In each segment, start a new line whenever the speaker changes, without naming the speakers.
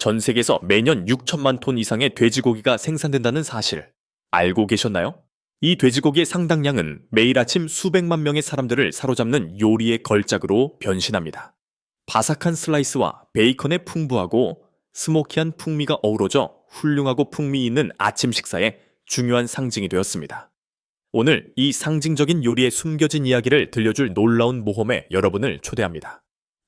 전 세계에서 매년 6천만 톤 이상의 돼지고기가 생산된다는 사실 알고 계셨나요? 이 돼지고기의 상당량은 매일 아침 수백만 명의 사람들을 사로잡는 요리의 걸작으로 변신합니다. 바삭한 슬라이스와 베이컨의 풍부하고 스모키한 풍미가 어우러져 훌륭하고 풍미 있는 아침 식사의 중요한 상징이 되었습니다. 오늘 이 상징적인 요리의 숨겨진 이야기를 들려줄 놀라운 모험에 여러분을 초대합니다.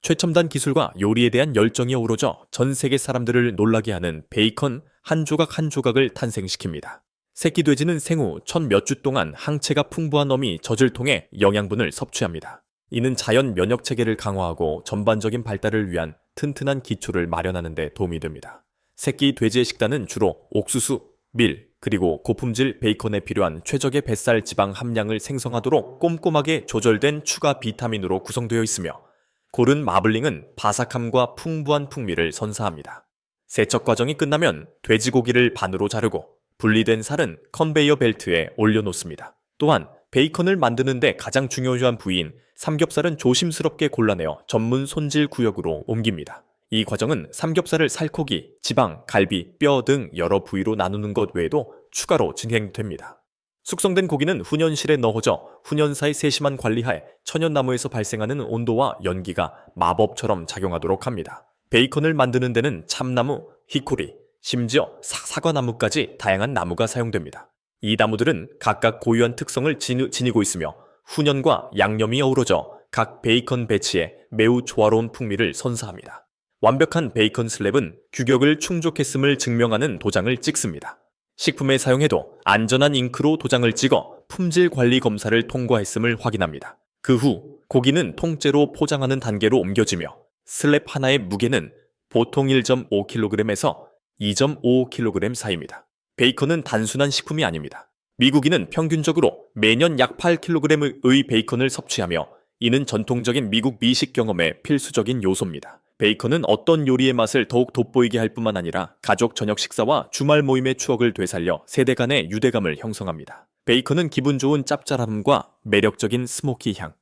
최첨단 기술과 요리에 대한 열정이 어우러져 전 세계 사람들을 놀라게 하는 베이컨 한 조각 한 조각을 탄생시킵니다. 새끼 돼지는 생후 첫 몇 주 동안 항체가 풍부한 어미 젖을 통해 영양분을 섭취합니다. 이는 자연 면역 체계를 강화하고 전반적인 발달을 위한 튼튼한 기초를 마련하는 데 도움이 됩니다. 새끼 돼지의 식단은 주로 옥수수, 밀, 그리고 고품질 베이컨에 필요한 최적의 뱃살 지방 함량을 생성하도록 꼼꼼하게 조절된 추가 비타민으로 구성되어 있으며 고른 마블링은 바삭함과 풍부한 풍미를 선사합니다. 세척 과정이 끝나면 돼지고기를 반으로 자르고 분리된 살은 컨베이어 벨트에 올려놓습니다. 또한 베이컨을 만드는 데 가장 중요한 부위인 삼겹살은 조심스럽게 골라내어 전문 손질 구역으로 옮깁니다. 이 과정은 삼겹살을 살코기, 지방, 갈비, 뼈 등 여러 부위로 나누는 것 외에도 추가로 진행됩니다. 숙성된 고기는 훈연실에 넣어져 훈연사의 세심한 관리하에 천연나무에서 발생하는 온도와 연기가 마법처럼 작용하도록 합니다. 베이컨을 만드는 데는 참나무, 히코리, 심지어 사과나무까지 다양한 나무가 사용됩니다. 이 나무들은 각각 고유한 특성을 지니고 있으며 훈연과 양념이 어우러져 각 베이컨 배치에 매우 조화로운 풍미를 선사합니다. 완벽한 베이컨 슬랩은 규격을 충족했음을 증명하는 도장을 찍습니다. 식품에 사용해도 안전한 잉크로 도장을 찍어 품질 관리 검사를 통과했음을 확인합니다. 그 후 고기는 통째로 포장하는 단계로 옮겨지며 슬랩 하나의 무게는 보통 1.5kg에서 2.5kg 사이입니다. 베이컨은 단순한 식품이 아닙니다. 미국인은 평균적으로 매년 약 8kg의 베이컨을 섭취하며 이는 전통적인 미국 미식 경험의 필수적인 요소입니다. 베이컨은 어떤 요리의 맛을 더욱 돋보이게 할 뿐만 아니라 가족 저녁 식사와 주말 모임의 추억을 되살려 세대 간의 유대감을 형성합니다. 베이컨은 기분 좋은 짭짤함과 매력적인 스모키 향,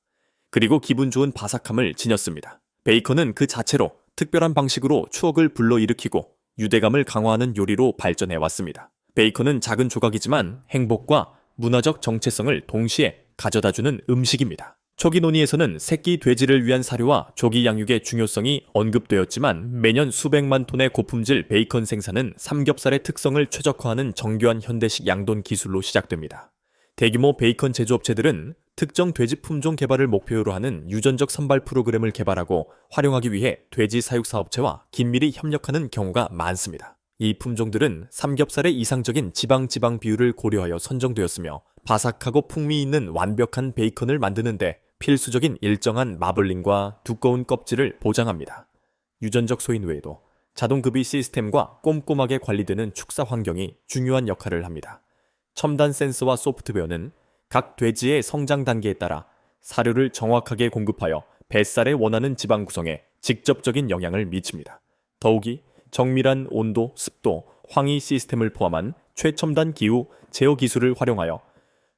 그리고 기분 좋은 바삭함을 지녔습니다. 베이컨은 그 자체로 특별한 방식으로 추억을 불러일으키고 유대감을 강화하는 요리로 발전해 왔습니다. 베이컨은 작은 조각이지만 행복과 문화적 정체성을 동시에 가져다주는 음식입니다. 초기 논의에서는 새끼 돼지를 위한 사료와 조기 양육의 중요성이 언급되었지만 매년 수백만 톤의 고품질 베이컨 생산은 삼겹살의 특성을 최적화하는 정교한 현대식 양돈 기술로 시작됩니다. 대규모 베이컨 제조업체들은 특정 돼지 품종 개발을 목표로 하는 유전적 선발 프로그램을 개발하고 활용하기 위해 돼지 사육 사업체와 긴밀히 협력하는 경우가 많습니다. 이 품종들은 삼겹살의 이상적인 지방 비율을 고려하여 선정되었으며 바삭하고 풍미 있는 완벽한 베이컨을 만드는데 필수적인 일정한 마블링과 두꺼운 껍질을 보장합니다. 유전적 소인 외에도 자동급이 시스템과 꼼꼼하게 관리되는 축사 환경이 중요한 역할을 합니다. 첨단 센서와 소프트웨어는 각 돼지의 성장 단계에 따라 사료를 정확하게 공급하여 뱃살에 원하는 지방 구성에 직접적인 영향을 미칩니다. 더욱이 정밀한 온도, 습도, 황이 시스템을 포함한 최첨단 기후 제어 기술을 활용하여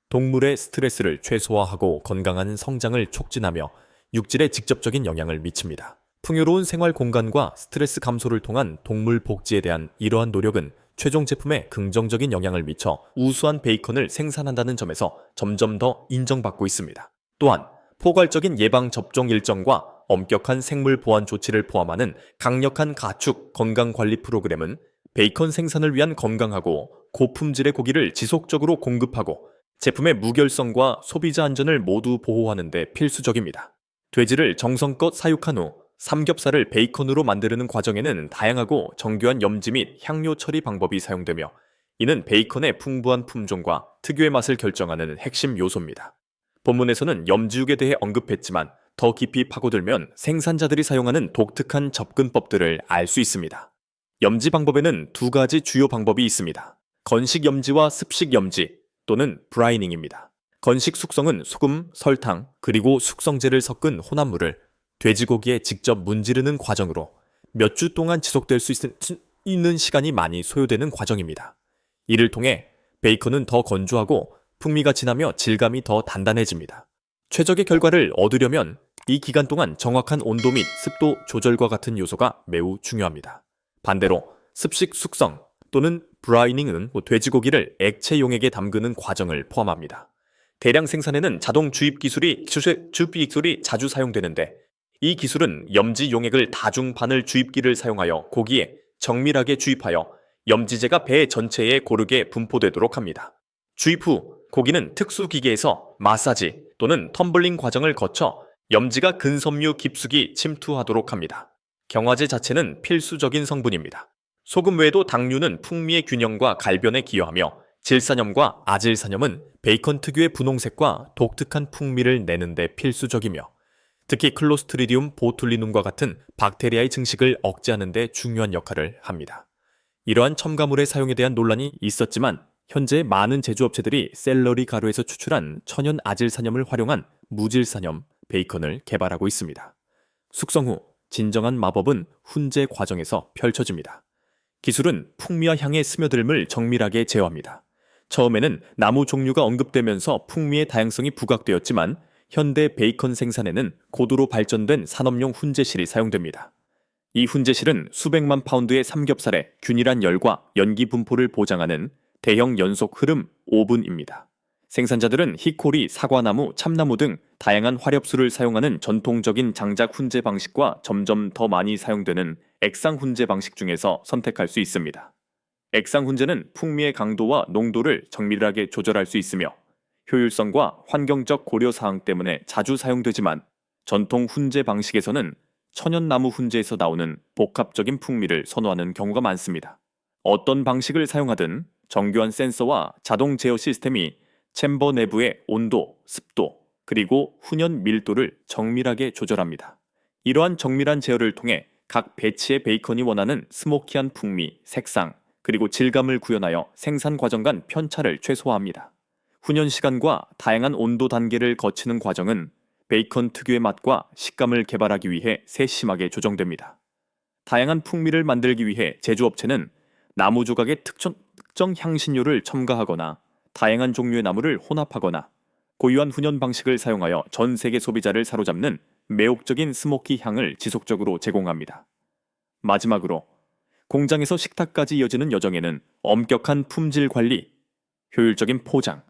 동물의 스트레스를 최소화하고 건강한 성장을 촉진하며 육질에 직접적인 영향을 미칩니다. 풍요로운 생활 공간과 스트레스 감소를 통한 동물 복지에 대한 이러한 노력은 최종 제품에 긍정적인 영향을 미쳐 우수한 베이컨을 생산한다는 점에서 점점 더 인정받고 있습니다. 또한 포괄적인 예방 접종 일정과 엄격한 생물 보안 조치를 포함하는 강력한 가축 건강 관리 프로그램은 베이컨 생산을 위한 건강하고 고품질의 고기를 지속적으로 공급하고 제품의 무결성과 소비자 안전을 모두 보호하는 데 필수적입니다. 돼지를 정성껏 사육한 후 삼겹살을 베이컨으로 만드는 과정에는 다양하고 정교한 염지 및 향료 처리 방법이 사용되며 이는 베이컨의 풍부한 품종과 특유의 맛을 결정하는 핵심 요소입니다. 본문에서는 염지육에 대해 언급했지만 더 깊이 파고들면 생산자들이 사용하는 독특한 접근법들을 알 수 있습니다. 염지 방법에는 두 가지 주요 방법이 있습니다. 건식 염지와 습식 염지 또는 브라이닝입니다. 건식 숙성은 소금, 설탕, 그리고 숙성제를 섞은 혼합물을 돼지고기에 직접 문지르는 과정으로 몇 주 동안 지속될 수 있는 시간이 많이 소요되는 과정입니다. 이를 통해 베이컨은 더 건조하고 풍미가 진하며 질감이 더 단단해집니다. 최적의 결과를 얻으려면 이 기간 동안 정확한 온도 및 습도 조절과 같은 요소가 매우 중요합니다. 반대로 습식 숙성 또는 브라이닝은 돼지고기를 액체 용액에 담그는 과정을 포함합니다. 대량 생산에는 자동 주입 기술이 자주 사용되는데, 이 기술은 염지 용액을 다중 바늘 주입기를 사용하여 고기에 정밀하게 주입하여 염지제가 배 전체에 고르게 분포되도록 합니다. 주입 후 고기는 특수 기계에서 마사지 또는 텀블링 과정을 거쳐 염지가 근섬유 깊숙이 침투하도록 합니다. 경화제 자체는 필수적인 성분입니다. 소금 외에도 당류는 풍미의 균형과 갈변에 기여하며, 질산염과 아질산염은 베이컨 특유의 분홍색과 독특한 풍미를 내는 데 필수적이며, 특히 클로스트리디움 보툴리눔과 같은 박테리아의 증식을 억제하는 데 중요한 역할을 합니다. 이러한 첨가물의 사용에 대한 논란이 있었지만, 현재 많은 제조업체들이 샐러리 가루에서 추출한 천연 아질산염을 활용한 무질산염 베이컨을 개발하고 있습니다. 숙성 후 진정한 마법은 훈제 과정에서 펼쳐집니다. 기술은 풍미와 향의 스며들음을 정밀하게 제어합니다. 처음에는 나무 종류가 언급되면서 풍미의 다양성이 부각되었지만, 현대 베이컨 생산에는 고도로 발전된 산업용 훈제실이 사용됩니다. 이 훈제실은 수백만 파운드의 삼겹살에 균일한 열과 연기 분포를 보장하는 대형 연속 흐름 오븐입니다. 생산자들은 히코리, 사과나무, 참나무 등 다양한 화렵수를 사용하는 전통적인 장작 훈제 방식과 점점 더 많이 사용되는 액상 훈제 방식 중에서 선택할 수 있습니다. 액상 훈제는 풍미의 강도와 농도를 정밀하게 조절할 수 있으며, 효율성과 환경적 고려 사항 때문에 자주 사용되지만, 전통 훈제 방식에서는 천연나무 훈제에서 나오는 복합적인 풍미를 선호하는 경우가 많습니다. 어떤 방식을 사용하든 정교한 센서와 자동 제어 시스템이 챔버 내부의 온도, 습도, 그리고 훈연 밀도를 정밀하게 조절합니다. 이러한 정밀한 제어를 통해 각 배치의 베이컨이 원하는 스모키한 풍미, 색상, 그리고 질감을 구현하여 생산 과정 간 편차를 최소화합니다. 훈연 시간과 다양한 온도 단계를 거치는 과정은 베이컨 특유의 맛과 식감을 개발하기 위해 세심하게 조정됩니다. 다양한 풍미를 만들기 위해 제조업체는 나무 조각에 특정 향신료를 첨가하거나 다양한 종류의 나무를 혼합하거나 고유한 훈연 방식을 사용하여 전 세계 소비자를 사로잡는 매혹적인 스모키 향을 지속적으로 제공합니다. 마지막으로 공장에서 식탁까지 이어지는 여정에는 엄격한 품질 관리, 효율적인 포장,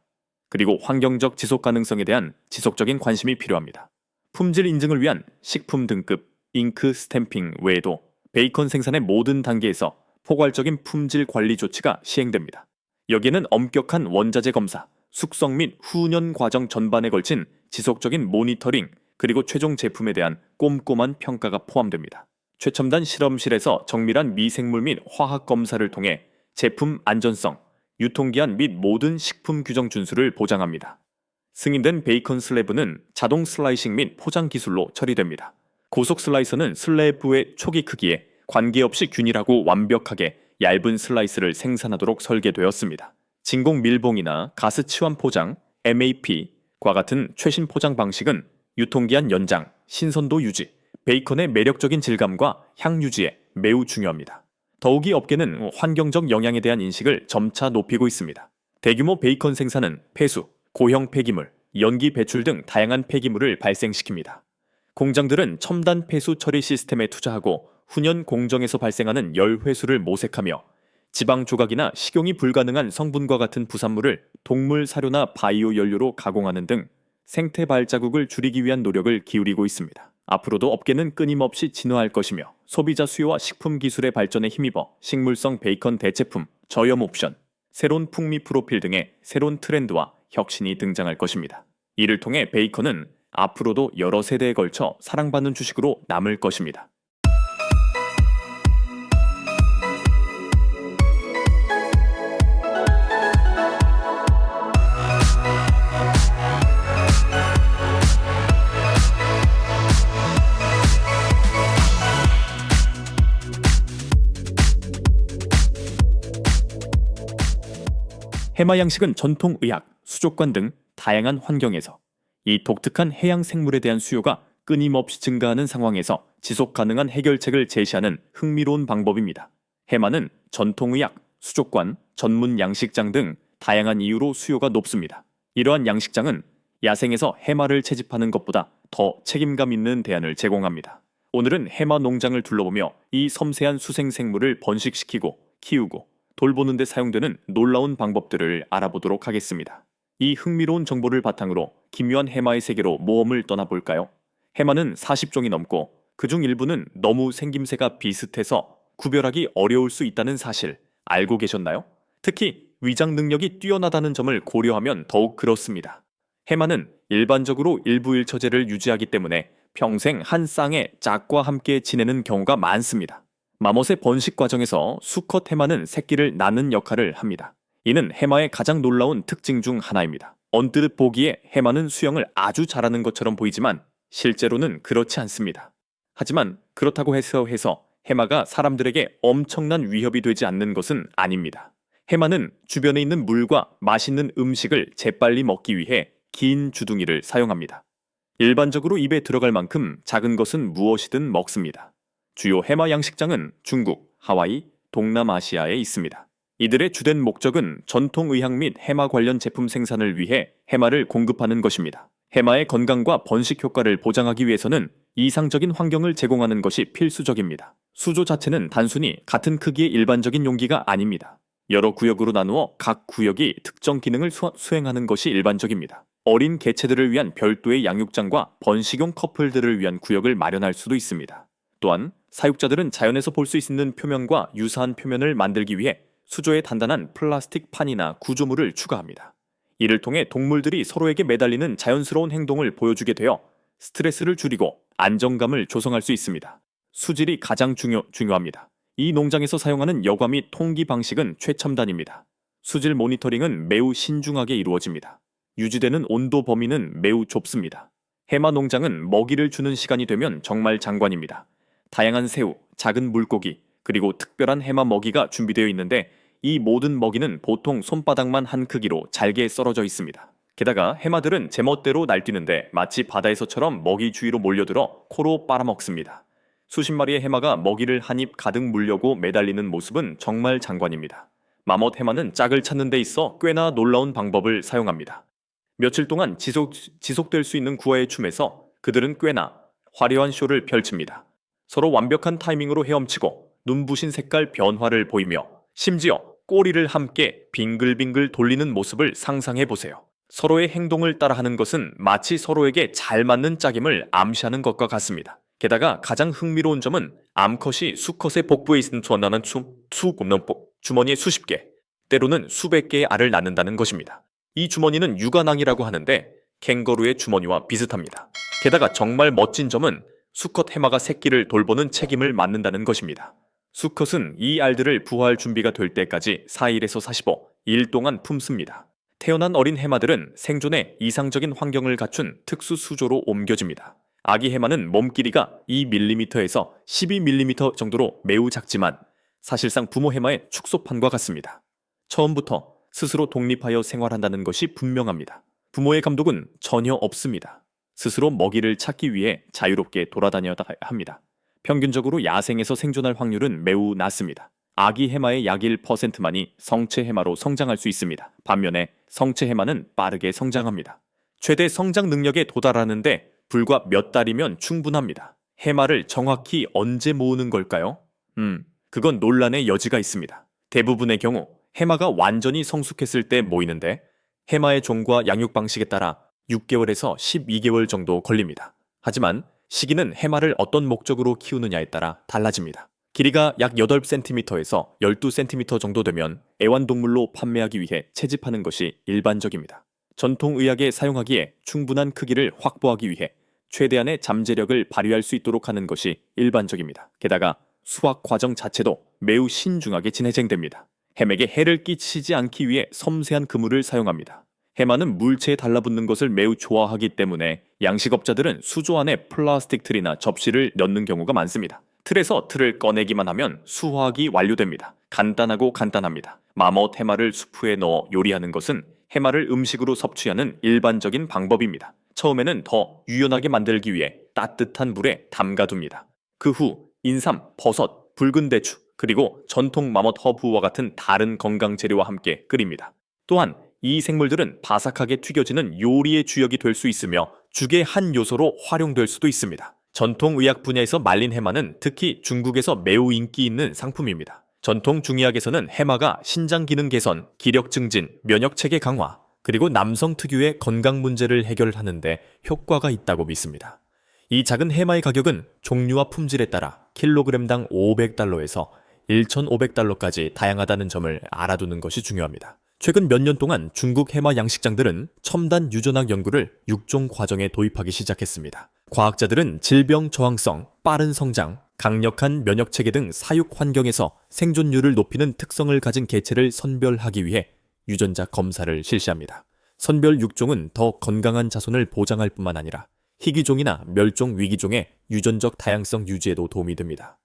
그리고 환경적 지속 가능성에 대한 지속적인 관심이 필요합니다. 품질 인증을 위한 식품 등급, 잉크 스탬핑 외에도 베이컨 생산의 모든 단계에서 포괄적인 품질 관리 조치가 시행됩니다. 여기에는 엄격한 원자재 검사, 숙성 및 훈연 과정 전반에 걸친 지속적인 모니터링, 그리고 최종 제품에 대한 꼼꼼한 평가가 포함됩니다. 최첨단 실험실에서 정밀한 미생물 및 화학 검사를 통해 제품 안전성, 유통기한 및 모든 식품 규정 준수를 보장합니다. 승인된 베이컨 슬래브는 자동 슬라이싱 및 포장 기술로 처리됩니다. 고속 슬라이서는 슬래브의 초기 크기에 관계없이 균일하고 완벽하게 얇은 슬라이스를 생산하도록 설계되었습니다. 진공 밀봉이나 가스 치환 포장, MAP과 같은 최신 포장 방식은 유통기한 연장, 신선도 유지, 베이컨의 매력적인 질감과 향 유지에 매우 중요합니다. 더욱이 업계는 환경적 영향에 대한 인식을 점차 높이고 있습니다. 대규모 베이컨 생산은 폐수, 고형 폐기물, 연기 배출 등 다양한 폐기물을 발생시킵니다. 공장들은 첨단 폐수 처리 시스템에 투자하고 훈연 공정에서 발생하는 열 회수를 모색하며 지방 조각이나 식용이 불가능한 성분과 같은 부산물을 동물 사료나 바이오 연료로 가공하는 등 생태 발자국을 줄이기 위한 노력을 기울이고 있습니다. 앞으로도 업계는 끊임없이 진화할 것이며, 소비자 수요와 식품 기술의 발전에 힘입어 식물성 베이컨 대체품, 저염 옵션, 새로운 풍미 프로필 등의 새로운 트렌드와 혁신이 등장할 것입니다. 이를 통해 베이컨은 앞으로도 여러 세대에 걸쳐 사랑받는 주식으로 남을 것입니다. 해마 양식은 전통 의학, 수족관 등 다양한 환경에서 이 독특한 해양 생물에 대한 수요가 끊임없이 증가하는 상황에서 지속 가능한 해결책을 제시하는 흥미로운 방법입니다. 해마는 전통 의학, 수족관, 전문 양식장 등 다양한 이유로 수요가 높습니다. 이러한 양식장은 야생에서 해마를 채집하는 것보다 더 책임감 있는 대안을 제공합니다. 오늘은 해마 농장을 둘러보며 이 섬세한 수생 생물을 번식시키고 키우고 돌보는 데 사용되는 놀라운 방법들을 알아보도록 하겠습니다. 이 흥미로운 정보를 바탕으로 기묘한 해마의 세계로 모험을 떠나볼까요? 해마는 40종이 넘고 그중 일부는 너무 생김새가 비슷해서 구별하기 어려울 수 있다는 사실 알고 계셨나요? 특히 위장 능력이 뛰어나다는 점을 고려하면 더욱 그렇습니다. 해마는 일반적으로 일부일처제를 유지하기 때문에 평생 한 쌍의 짝과 함께 지내는 경우가 많습니다. 마못의 번식 과정에서 수컷 해마는 새끼를 낳는 역할을 합니다. 이는 해마의 가장 놀라운 특징 중 하나입니다. 언뜻 보기에 해마는 수영을 아주 잘하는 것처럼 보이지만 실제로는 그렇지 않습니다. 하지만 그렇다고 해서 해마가 사람들에게 엄청난 위협이 되지 않는 것은 아닙니다. 해마는 주변에 있는 물과 맛있는 음식을 재빨리 먹기 위해 긴 주둥이를 사용합니다. 일반적으로 입에 들어갈 만큼 작은 것은 무엇이든 먹습니다. 주요 해마 양식장은 중국, 하와이, 동남아시아에 있습니다. 이들의 주된 목적은 전통 의학 및 해마 관련 제품 생산을 위해 해마를 공급하는 것입니다. 해마의 건강과 번식 효과를 보장하기 위해서는 이상적인 환경을 제공하는 것이 필수적입니다. 수조 자체는 단순히 같은 크기의 일반적인 용기가 아닙니다. 여러 구역으로 나누어 각 구역이 특정 기능을 수행하는 것이 일반적입니다. 어린 개체들을 위한 별도의 양육장과 번식용 커플들을 위한 구역을 마련할 수도 있습니다. 또한 사육자들은 자연에서 볼 수 있는 표면과 유사한 표면을 만들기 위해 수조에 단단한 플라스틱 판이나 구조물을 추가합니다. 이를 통해 동물들이 서로에게 매달리는 자연스러운 행동을 보여주게 되어 스트레스를 줄이고 안정감을 조성할 수 있습니다. 수질이 가장 중요합니다. 이 농장에서 사용하는 여과 및 통기 방식은 최첨단입니다. 수질 모니터링은 매우 신중하게 이루어집니다. 유지되는 온도 범위는 매우 좁습니다. 해마 농장은 먹이를 주는 시간이 되면 정말 장관입니다. 다양한 새우, 작은 물고기, 그리고 특별한 해마 먹이가 준비되어 있는데 이 모든 먹이는 보통 손바닥만 한 크기로 잘게 썰어져 있습니다. 게다가 해마들은 제멋대로 날뛰는데 마치 바다에서처럼 먹이 주위로 몰려들어 코로 빨아먹습니다. 수십 마리의 해마가 먹이를 한 입 가득 물려고 매달리는 모습은 정말 장관입니다. 마멋 해마는 짝을 찾는 데 있어 꽤나 놀라운 방법을 사용합니다. 며칠 동안 지속될 수 있는 구화의 춤에서 그들은 꽤나 화려한 쇼를 펼칩니다. 서로 완벽한 타이밍으로 헤엄치고 눈부신 색깔 변화를 보이며 심지어 꼬리를 함께 빙글빙글 돌리는 모습을 상상해 보세요. 서로의 행동을 따라하는 것은 마치 서로에게 잘 맞는 짝임을 암시하는 것과 같습니다. 게다가 가장 흥미로운 점은 암컷이 수컷의 복부에 있는 주머니에 수십 개, 때로는 수백 개의 알을 낳는다는 것입니다. 이 주머니는 육아낭이라고 하는데 캥거루의 주머니와 비슷합니다. 게다가 정말 멋진 점은 수컷 해마가 새끼를 돌보는 책임을 맡는다는 것입니다. 수컷은 이 알들을 부화할 준비가 될 때까지 4일에서 45일 동안 품습니다. 태어난 어린 해마들은 생존에 이상적인 환경을 갖춘 특수 수조로 옮겨집니다. 아기 해마는 몸 길이가 2mm에서 12mm 정도로 매우 작지만 사실상 부모 해마의 축소판과 같습니다. 처음부터 스스로 독립하여 생활한다는 것이 분명합니다. 부모의 감독은 전혀 없습니다. 스스로 먹이를 찾기 위해 자유롭게 돌아다녀야 합니다. 평균적으로 야생에서 생존할 확률은 매우 낮습니다. 아기 해마의 약 1%만이 성체 해마로 성장할 수 있습니다. 반면에 성체 해마는 빠르게 성장합니다. 최대 성장 능력에 도달하는데 불과 몇 달이면 충분합니다. 해마를 정확히 언제 모으는 걸까요? 그건 논란의 여지가 있습니다. 대부분의 경우 해마가 완전히 성숙했을 때 모이는데 해마의 종과 양육 방식에 따라 6개월에서 12개월 정도 걸립니다. 하지만 시기는 해마를 어떤 목적으로 키우느냐에 따라 달라집니다. 길이가 약 8cm에서 12cm 정도 되면 애완동물로 판매하기 위해 채집하는 것이 일반적입니다. 전통의학에 사용하기에 충분한 크기를 확보하기 위해 최대한의 잠재력을 발휘할 수 있도록 하는 것이 일반적입니다. 게다가 수확 과정 자체도 매우 신중하게 진행됩니다. 해맥에 해를 끼치지 않기 위해 섬세한 그물을 사용합니다. 해마는 물체에 달라붙는 것을 매우 좋아하기 때문에 양식업자들은 수조 안에 플라스틱 틀이나 접시를 넣는 경우가 많습니다. 틀에서 틀을 꺼내기만 하면 수확이 완료됩니다. 간단합니다. 마멋 해마를 수프에 넣어 요리하는 것은 해마를 음식으로 섭취하는 일반적인 방법입니다. 처음에는 더 유연하게 만들기 위해 따뜻한 물에 담가둡니다. 그 후 인삼, 버섯, 붉은 대추, 그리고 전통 마멋 허브와 같은 다른 건강 재료와 함께 끓입니다. 또한 이 생물들은 바삭하게 튀겨지는 요리의 주역이 될 수 있으며 죽의 한 요소로 활용될 수도 있습니다. 전통의학 분야에서 말린 해마는 특히 중국에서 매우 인기 있는 상품입니다. 전통 중의학에서는 해마가 신장 기능 개선, 기력 증진, 면역 체계 강화, 그리고 남성 특유의 건강 문제를 해결하는 데 효과가 있다고 믿습니다. 이 작은 해마의 가격은 종류와 품질에 따라 킬로그램당 500달러에서 1,500달러까지 다양하다는 점을 알아두는 것이 중요합니다. 최근 몇 년 동안 중국 해마 양식장들은 첨단 유전학 연구를 육종 과정에 도입하기 시작했습니다. 과학자들은 질병 저항성, 빠른 성장, 강력한 면역 체계 등 사육 환경에서 생존율을 높이는 특성을 가진 개체를 선별하기 위해 유전자 검사를 실시합니다. 선별 육종은 더 건강한 자손을 보장할 뿐만 아니라 희귀종이나 멸종 위기종의 유전적 다양성 유지에도 도움이 됩니다.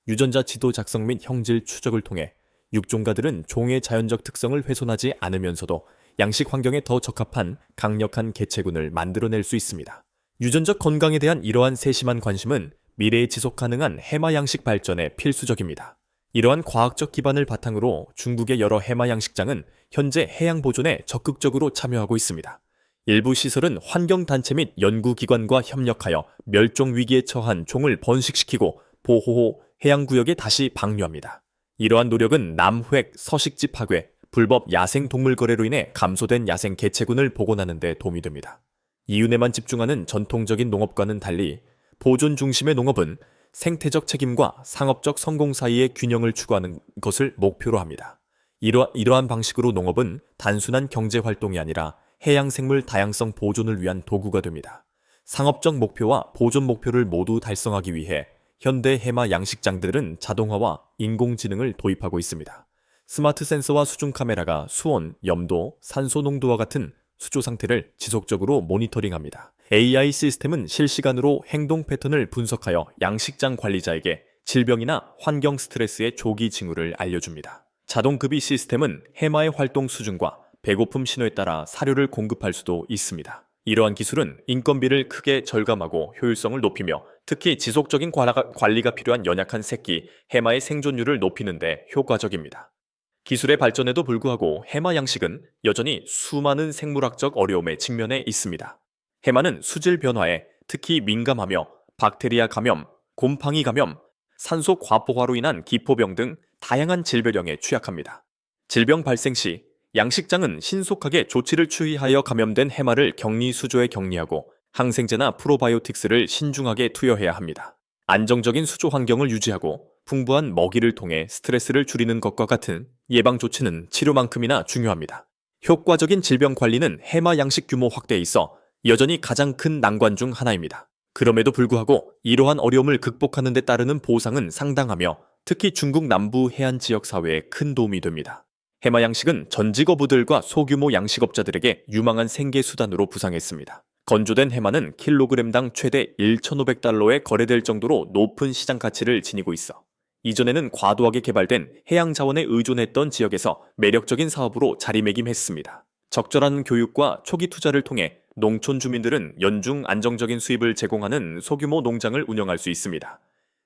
유전자 지도 작성 및 형질 추적을 통해 육종가들은 종의 자연적 특성을 훼손하지 않으면서도 양식 환경에 더 적합한 강력한 개체군을 만들어낼 수 있습니다. 유전적 건강에 대한 이러한 세심한 관심은 미래의 지속 가능한 해마 양식 발전에 필수적입니다. 이러한 과학적 기반을 바탕으로 중국의 여러 해마 양식장은 현재 해양 보존에 적극적으로 참여하고 있습니다. 일부 시설은 환경단체 및 연구기관과 협력하여 멸종 위기에 처한 종을 번식시키고 보호 후 해양구역에 다시 방류합니다. 이러한 노력은 남획, 서식지 파괴, 불법 야생 동물 거래로 인해 감소된 야생 개체군을 복원하는 데 도움이 됩니다. 이윤에만 집중하는 전통적인 농업과는 달리 보존 중심의 농업은 생태적 책임과 상업적 성공 사이의 균형을 추구하는 것을 목표로 합니다. 이러한 방식으로 농업은 단순한 경제활동이 아니라 해양생물 다양성 보존을 위한 도구가 됩니다. 상업적 목표와 보존 목표를 모두 달성하기 위해 현대 해마 양식장들은 자동화와 인공지능을 도입하고 있습니다. 스마트 센서와 수중 카메라가 수온, 염도, 산소 농도와 같은 수조 상태를 지속적으로 모니터링합니다. AI 시스템은 실시간으로 행동 패턴을 분석하여 양식장 관리자에게 질병이나 환경 스트레스의 조기 징후를 알려줍니다. 자동급이 시스템은 해마의 활동 수준과 배고픔 신호에 따라 사료를 공급할 수도 있습니다. 이러한 기술은 인건비를 크게 절감하고 효율성을 높이며 특히 지속적인 관리가 필요한 연약한 새끼, 해마의 생존율을 높이는 데 효과적입니다. 기술의 발전에도 불구하고 해마 양식은 여전히 수많은 생물학적 어려움에 직면해 있습니다. 해마는 수질 변화에 특히 민감하며 박테리아 감염, 곰팡이 감염, 산소 과포화로 인한 기포병 등 다양한 질병에 취약합니다. 질병 발생 시 양식장은 신속하게 조치를 취하여 감염된 해마를 격리 수조에 격리하고 항생제나 프로바이오틱스를 신중하게 투여해야 합니다. 안정적인 수조 환경을 유지하고 풍부한 먹이를 통해 스트레스를 줄이는 것과 같은 예방 조치는 치료만큼이나 중요합니다. 효과적인 질병 관리는 해마 양식 규모 확대에 있어 여전히 가장 큰 난관 중 하나입니다. 그럼에도 불구하고 이러한 어려움을 극복하는 데 따르는 보상은 상당하며 특히 중국 남부 해안 지역 사회에 큰 도움이 됩니다. 해마 양식은 전직어부들과 소규모 양식업자들에게 유망한 생계 수단으로 부상했습니다. 건조된 해마는 킬로그램당 최대 1,500달러에 거래될 정도로 높은 시장 가치를 지니고 있어 이전에는 과도하게 개발된 해양 자원에 의존했던 지역에서 매력적인 사업으로 자리매김했습니다. 적절한 교육과 초기 투자를 통해 농촌 주민들은 연중 안정적인 수입을 제공하는 소규모 농장을 운영할 수 있습니다.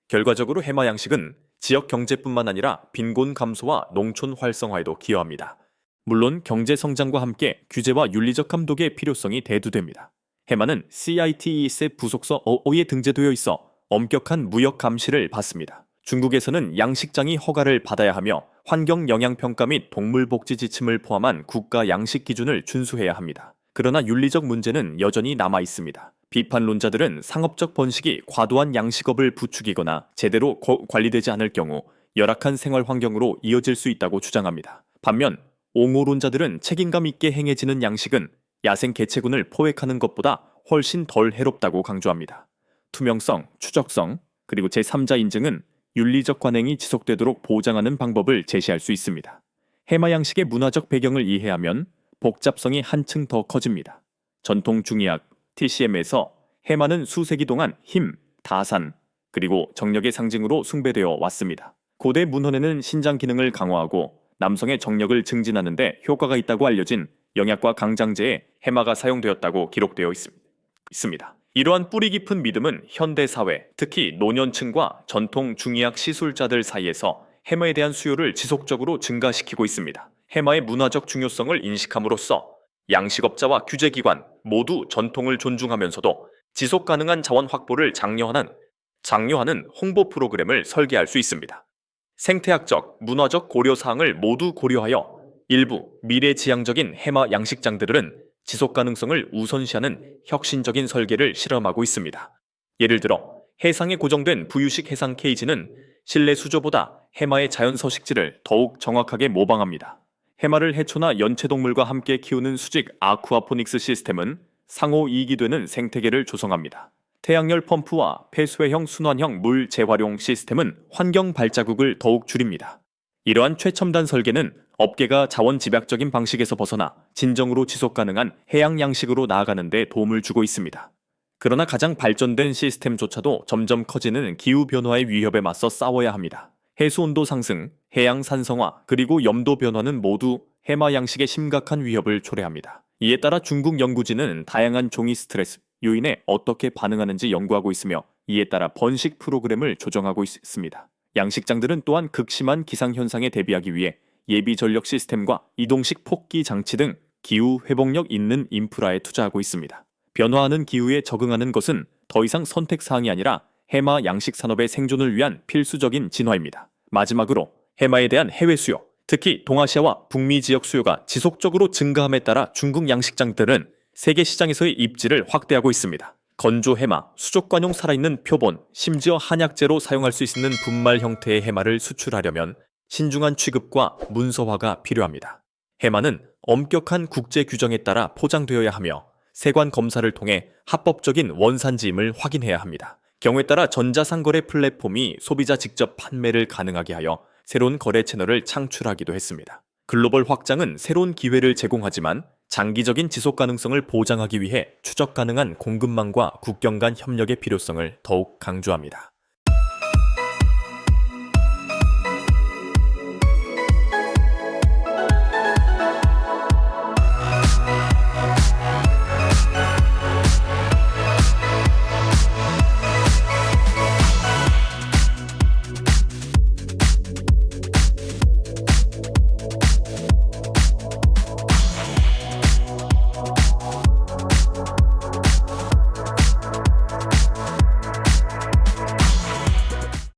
결과적으로 해마 양식은 지역 경제뿐만 아니라 빈곤 감소와 농촌 활성화에도 기여합니다. 물론 경제 성장과 함께 규제와 윤리적 감독의 필요성이 대두됩니다. 해마는 CITES 부속서에 등재되어 있어 엄격한 무역 감시를 받습니다. 중국에서는 양식장이 허가를 받아야 하며 환경 영향 평가 및 동물 복지 지침을 포함한 국가 양식 기준을 준수해야 합니다. 그러나 윤리적 문제는 여전히 남아 있습니다. 비판론자들은 상업적 번식이 과도한 양식업을 부추기거나 제대로 관리되지 않을 경우 열악한 생활 환경으로 이어질 수 있다고 주장합니다. 반면 옹호론자들은 책임감 있게 행해지는 양식은 야생 개체군을 포획하는 것보다 훨씬 덜 해롭다고 강조합니다. 투명성, 추적성, 그리고 제3자 인증은 윤리적 관행이 지속되도록 보장하는 방법을 제시할 수 있습니다. 해마 양식의 문화적 배경을 이해하면 복잡성이 한층 더 커집니다. 전통 중의학 TCM에서 해마는 수세기 동안 힘, 다산, 그리고 정력의 상징으로 숭배되어 왔습니다. 고대 문헌에는 신장 기능을 강화하고 남성의 정력을 증진하는 데 효과가 있다고 알려진 영약과 강장제에 해마가 사용되었다고 기록되어 있습니다. 이러한 뿌리 깊은 믿음은 현대 사회, 특히 노년층과 전통 중의학 시술자들 사이에서 해마에 대한 수요를 지속적으로 증가시키고 있습니다. 해마의 문화적 중요성을 인식함으로써 양식업자와 규제기관 모두 전통을 존중하면서도 지속 가능한 자원 확보를 장려하는 홍보 프로그램을 설계할 수 있습니다. 생태학적, 문화적 고려 사항을 모두 고려하여 일부 미래지향적인 해마 양식장들은 지속 가능성을 우선시하는 혁신적인 설계를 실험하고 있습니다. 예를 들어 해상에 고정된 부유식 해상 케이지는 실내 수조보다 해마의 자연 서식지를 더욱 정확하게 모방합니다. 해마를 해초나 연체동물과 함께 키우는 수직 아쿠아포닉스 시스템은 상호 이익이 되는 생태계를 조성합니다. 태양열 펌프와 폐수해형 순환형 물 재활용 시스템은 환경 발자국을 더욱 줄입니다. 이러한 최첨단 설계는 업계가 자원 집약적인 방식에서 벗어나 진정으로 지속 가능한 해양 양식으로 나아가는 데 도움을 주고 있습니다. 그러나 가장 발전된 시스템조차도 점점 커지는 기후변화의 위협에 맞서 싸워야 합니다. 해수온도 상승, 해양 산성화, 그리고 염도 변화는 모두 해마 양식에 심각한 위협을 초래합니다. 이에 따라 중국 연구진은 다양한 종이 스트레스 요인에 어떻게 반응하는지 연구하고 있으며 이에 따라 번식 프로그램을 조정하고 있습니다. 양식장들은 또한 극심한 기상현상에 대비하기 위해 예비 전력 시스템과 이동식 폭기 장치 등 기후 회복력 있는 인프라에 투자하고 있습니다. 변화하는 기후에 적응하는 것은 더 이상 선택사항이 아니라 해마 양식 산업의 생존을 위한 필수적인 진화입니다. 마지막으로 해마에 대한 해외 수요, 특히 동아시아와 북미 지역 수요가 지속적으로 증가함에 따라 중국 양식장들은 세계 시장에서의 입지를 확대하고 있습니다. 건조 해마, 수족관용 살아있는 표본, 심지어 한약재로 사용할 수 있는 분말 형태의 해마를 수출하려면 신중한 취급과 문서화가 필요합니다. 해마는 엄격한 국제 규정에 따라 포장되어야 하며 세관 검사를 통해 합법적인 원산지임을 확인해야 합니다. 경우에 따라 전자상거래 플랫폼이 소비자 직접 판매를 가능하게 하여 새로운 거래 채널을 창출하기도 했습니다. 글로벌 확장은 새로운 기회를 제공하지만 장기적인 지속 가능성을 보장하기 위해 추적 가능한 공급망과 국경 간 협력의 필요성을 더욱 강조합니다.